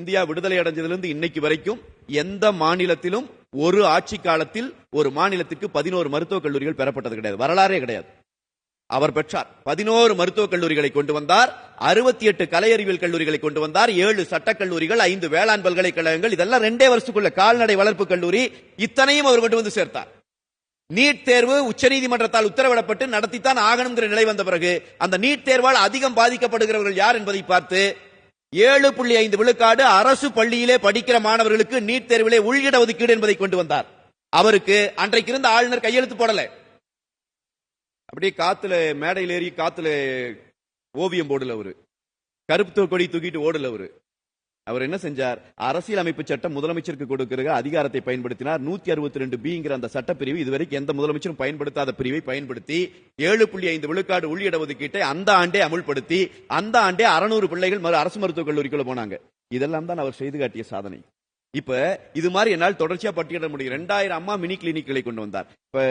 India விடுதலை அடைஞ்சதிலிருந்து இன்னைக்கு வரைக்கும் எந்த மாநிலத்திலும் ஒரு ஆட்சி காலத்தில் ஒரு மாநிலத்துக்கு 11 மருத்துவக் கல்லூரிகள் பெறப்பட்டது கிடையாது, வரலாறே கிடையாது. அவர் பெற்றார். 11 மருத்துவக் கல்லூரிகளை கொண்டு வந்தார், 68 கலை அறிவியல் கல்லூரிகளை கொண்டு வந்தார், 7 சட்டக் கல்லூரிகள், 5 வேளாண் பல்கலைக்கழகங்கள், இதெல்லாம் 2 வருஷத்துக்குள்ள கால்நடை வளர்ப்பு கல்லூரி, இத்தனையும் அவர் கொண்டு வந்து சேர்த்தார். நீட் தேர்வு உச்சநீதிமன்றத்தால் உத்தரவிடப்பட்டு நடத்தித்தான் ஆகணுங்கிற நிலை வந்த பிறகு அந்த நீட் தேர்வால் அதிகம் பாதிக்கப்படுகிறவர்கள் யார் என்பதை பார்த்து 7.5 விழுக்காடு அரசு பள்ளியிலே படிக்கிற மாணவர்களுக்கு நீட் தேர்விலே உள்இட ஒதுக்கீடு என்பதை கொண்டு வந்தார். அவருக்கு அன்றைக்கு இருந்த ஆளுநர் கையெழுத்து போடல. அப்படியே காத்துல மேடையில் ஏறி காத்துல ஓவியம் போடல, அவரு கருப்பு கொடி தூக்கிட்டு ஓடல. அவர் என்ன செஞ்சார்? அரசியல் அமைப்பு சட்டம் முதலமைச்சருக்கு கொடுக்கிற அதிகாரத்தை பயன்படுத்தினார். 162B அந்த சட்டப்பிரிவு இதுவரைக்கும் எந்த முதலமைச்சரும் பயன்படுத்தாத பிரிவை பயன்படுத்தி 7.5 விழுக்காடு உள்இட ஒதுக்கீட்டை அந்த ஆண்டே அமுல்படுத்தி அந்த ஆண்டே 600 பிள்ளைகள் அரசு மருத்துவக் கல்லூரிக்குள்ள போனாங்க. இதெல்லாம் தான் அவர் செய்து காட்டிய சாதனை. இப்ப இது மாதிரி என்னால் தொடர்ச்சியா பட்டியலிட முடியும். 2000 அம்மா மினி கிளினிக்களை கொண்டு வந்தார். இப்ப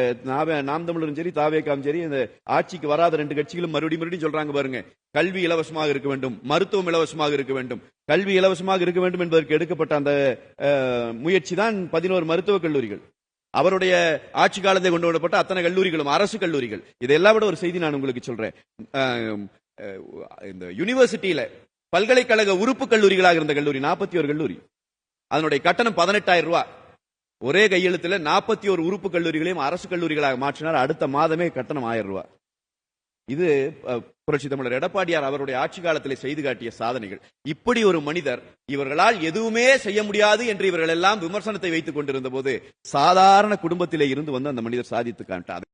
நாம் தமிழரும் சரி தாவேகாம் சரி இந்த ஆட்சிக்கு வராத 2 கட்சிகளும் மறுபடியும் சொல்றாங்க பாருங்க, கல்வி இலவசமாக இருக்க வேண்டும், மருத்துவம் இலவசமாக இருக்க வேண்டும். கல்வி இலவசமாக இருக்க வேண்டும் என்பதற்கு எடுக்கப்பட்ட அந்த முயற்சி தான் 11 மருத்துவக் கல்லூரிகள். அவருடைய ஆட்சி காலத்தை கொண்டு வரப்பட்ட அத்தனை கல்லூரிகளும் அரசு கல்லூரிகள். இதெல்லாம் விட ஒரு செய்தி நான் உங்களுக்கு சொல்றேன். இந்த யூனிவர்சிட்டியில பல்கலைக்கழக உறுப்பு கல்லூரிகளாக இருந்த கல்லூரி 41 கல்லூரி, அதனுடைய கட்டணம் 18,000 ரூபாய். ஒரே கையெழுத்துல 41 உறுப்பு கல்லூரிகளையும் அரசு கல்லூரிகளாக மாற்றினார். அடுத்த மாதமே கட்டணம் 1000 ரூபாய். இது புரட்சி தமிழர் எடப்பாடியார் அவருடைய ஆட்சி காலத்தில் செய்து காட்டிய சாதனைகள். இப்படி ஒரு மனிதர், இவர்களால் எதுவுமே செய்ய முடியாது என்று இவர்கள் எல்லாம் விமர்சனத்தை வைத்துக் கொண்டிருந்த போது சாதாரண குடும்பத்திலே இருந்து வந்து அந்த மனிதர் சாதித்து காட்டார்.